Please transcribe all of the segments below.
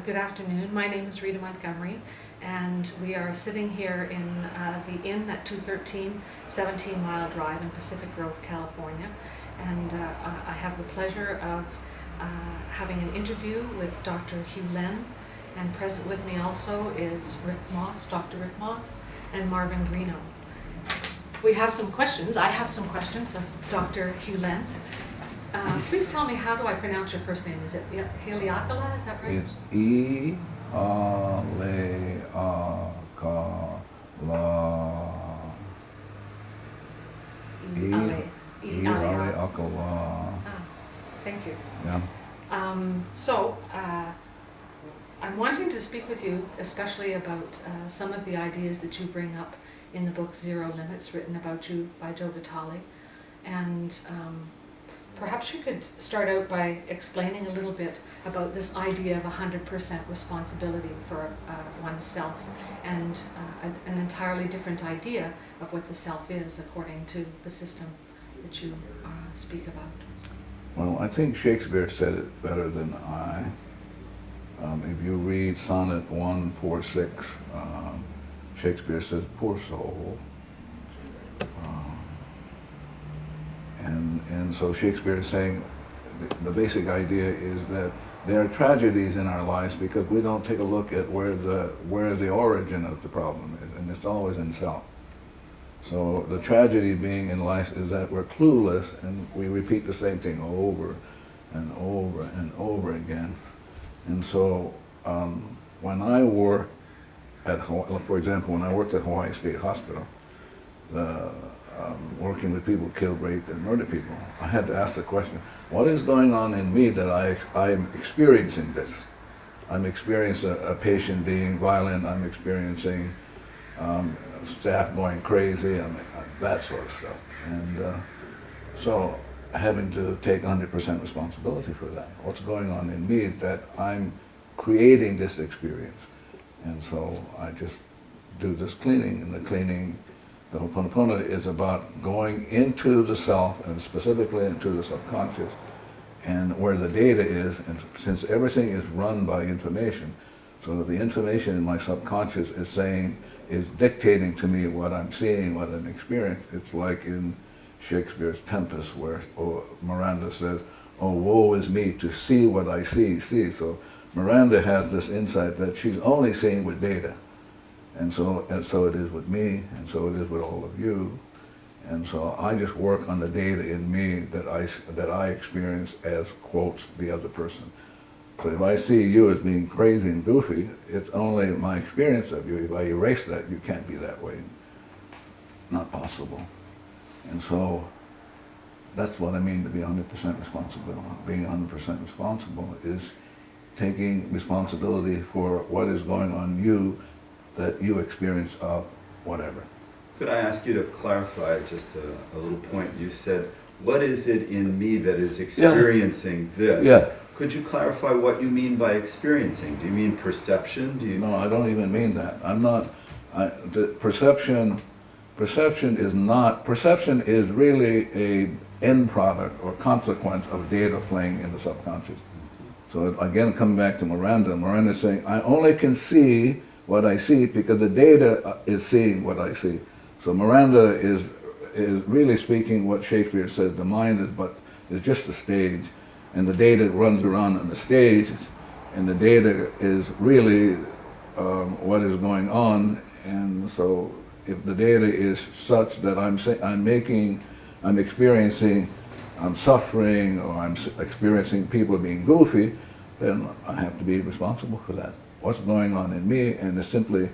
Good afternoon. My name is Rita Montgomery, and we are sitting here in the inn at 213 17 Mile Drive in Pacific Grove, California. And I have the pleasure of having an interview with Dr. Hew Len, and present with me also is Rick Moss, Dr. Rick Moss, and Marvin Greeno. We have some questions. I have some questions of Dr. Hew Len. Please tell me, how do I pronounce your first name? Is it Heliakala? Is that right? It's E-A-Le-A-K-A-La. E-A-Le-A-K-A-La. Thank you. Yeah. I'm wanting to speak with you especially about some of the ideas that you bring up in the book Zero Limits, written about you by Joe Vitale. And perhaps you could start out by explaining a little bit about this idea of 100% responsibility for oneself, and an entirely different idea of what the self is according to the system that you speak about. Well, I think Shakespeare said it better than I. If you read Sonnet 146, Shakespeare says, "Poor soul." And so Shakespeare is saying the basic idea is that there are tragedies in our lives because we don't take a look at where the origin of the problem is, and it's always in self. So the tragedy being in life is that we're clueless and we repeat the same thing over and over and over again. And so when I work at Hawaii, for example, when I worked at Hawaii State Hospital, working with people killed, raped, and murdered people, I had to ask the question, what is going on in me that I am experiencing this? I'm experiencing a patient being violent, I'm experiencing staff going crazy, that sort of stuff. And so having to take 100% responsibility for that. What's going on in me that I'm creating this experience? And so I just do this cleaning, and the cleaning, the Ho'oponopono is about going into the self, and specifically into the subconscious, and where the data is, and since everything is run by information, so that the information in my subconscious is dictating to me what I'm seeing, what I'm experiencing. It's like in Shakespeare's Tempest, where Miranda says, "Oh, woe is me to see what I see." So Miranda has this insight that she's only seeing with data. And so it is with me, and so it is with all of you. And so I just work on the data in me that I experience as, quotes, the other person. So if I see you as being crazy and goofy, it's only my experience of you. If I erase that, you can't be that way. Not possible. And so that's what I mean to be 100% responsible. Being 100% responsible is taking responsibility for what is going on in you that you experience of whatever. Could I ask you to clarify just a little point? You said, what is it in me that is experiencing this? Yeah. Could you clarify what you mean by experiencing? Do you mean perception? No, I don't even mean that. I'm not, perception is really a end product or consequence of data playing in the subconscious. So again, coming back to Miranda is saying, I only can see what I see because the data is seeing what I see. So Miranda is really speaking what Shakespeare says, the mind is just a stage, and the data runs around on the stage, and the data is really what is going on. And so if the data is such that I'm experiencing, I'm suffering, or I'm experiencing people being goofy, then I have to be responsible for that. What's going on in me, and it's simply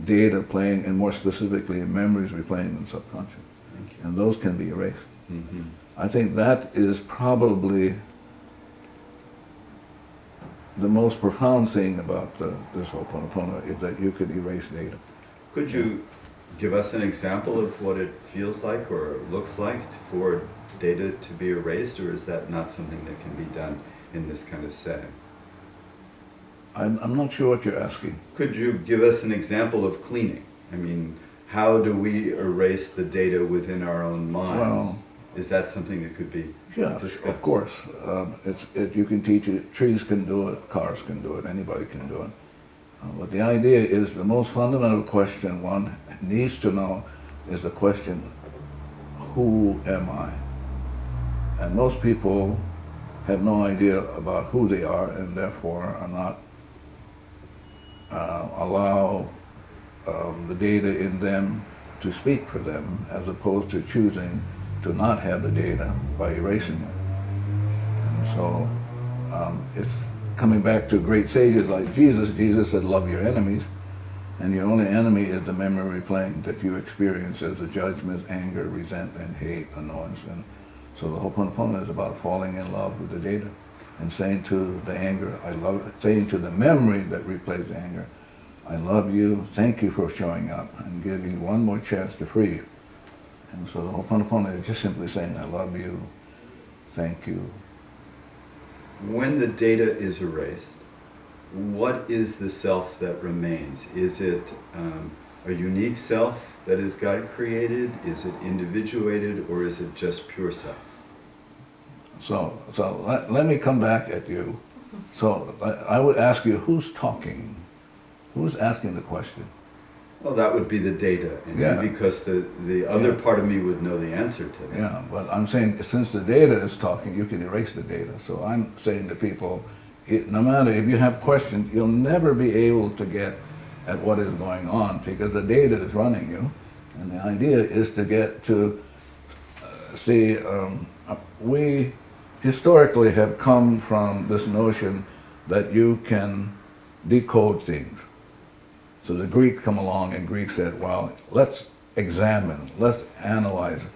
data playing, and more specifically memories replaying in the subconscious. And those can be erased. Mm-hmm. I think that is probably the most profound thing about this Ho'oponopono, is that you could erase data. Could you give us an example of what it feels like or looks like for data to be erased, or is that not something that can be done in this kind of setting? I'm not sure what you're asking. Could you give us an example of cleaning? I mean, how do we erase the data within our own minds? Well, is that something that could be Yeah, discuss. of course. You can teach it, trees can do it, cars can do it, anybody can do it. But the idea is the most fundamental question one needs to know is the question, who am I? And most people have no idea about who they are and therefore are not allow the data in them to speak for them, as opposed to choosing to not have the data by erasing it. And so it's coming back to great sages like Jesus. Jesus said, love your enemies, and your only enemy is the memory plane that you experience as the judgment, anger, resentment, hate, annoyance. And so the Ho'oponopono is about falling in love with the data and saying to the anger, I love it, saying to the memory that replays the anger, I love you, thank you for showing up, and giving you one more chance to free you. And so the Ho'oponopono is just simply saying, I love you, thank you. When the data is erased, what is the self that remains? Is it a unique self that is God created? Is it individuated, or is it just pure self? So let me come back at you. So I would ask you, who's talking? Who's asking the question? Well, that would be the data, and Yeah. because the other Yeah. part of me would know the answer to that. Yeah, but I'm saying since the data is talking, you can erase the data. So I'm saying to people, no matter if you have questions, you'll never be able to get at what is going on because the data is running you. And the idea is to get to see, we historically have come from this notion that you can decode things. So the Greeks come along and Greeks said, well, let's examine, let's analyze.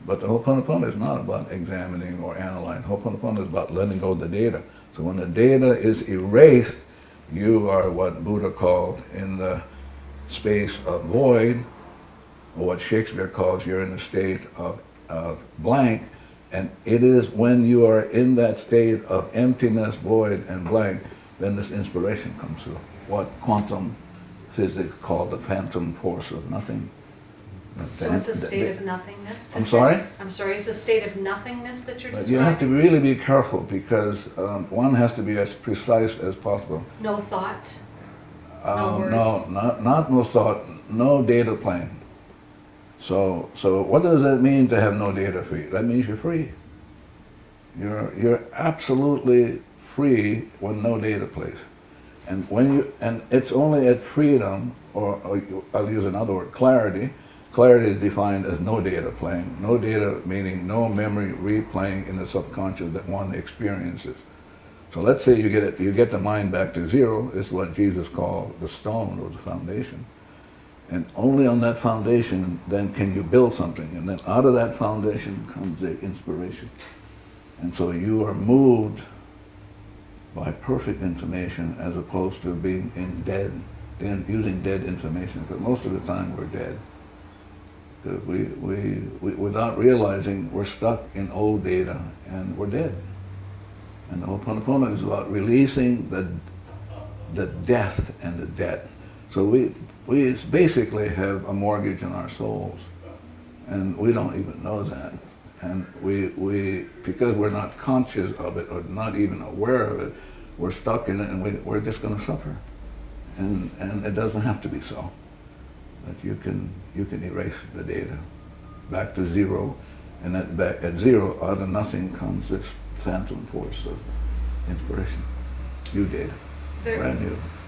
But the Ho'oponopono is not about examining or analyzing. Ho'oponopono is about letting go of the data. So when the data is erased, you are what Buddha called in the space of void, or what Shakespeare calls you're in a state of blank. And it is when you are in that state of emptiness, void, and blank, then this inspiration comes through. What quantum physics called the phantom force of nothing. So it's a state of nothingness? I'm sorry? I'm sorry, it's a state of nothingness that you're But describing? you have to really be careful because one has to be as precise as possible. No thought? No, words? not no thought, no data plane. So what does that mean to have no data free? That means you're free. You're absolutely free when no data plays. And it's only at freedom, or I'll use another word, clarity. Clarity is defined as no data playing. No data meaning no memory replaying in the subconscious that one experiences. So let's say you get the mind back to zero. It's what Jesus called the stone or the foundation. And only on that foundation then can you build something. And then out of that foundation comes the inspiration. And so you are moved by perfect information as opposed to being using dead information, because most of the time we're dead. Because we without realizing, we're stuck in old data and we're dead. And the Ho'oponopono is about releasing the death and the debt. So we basically have a mortgage on our souls, and we don't even know that. And we because we're not conscious of it or not even aware of it, we're stuck in it, and we're just going to suffer. And it doesn't have to be so. That you can erase the data back to zero, and at zero, out of nothing comes this phantom force of inspiration. New data, brand new.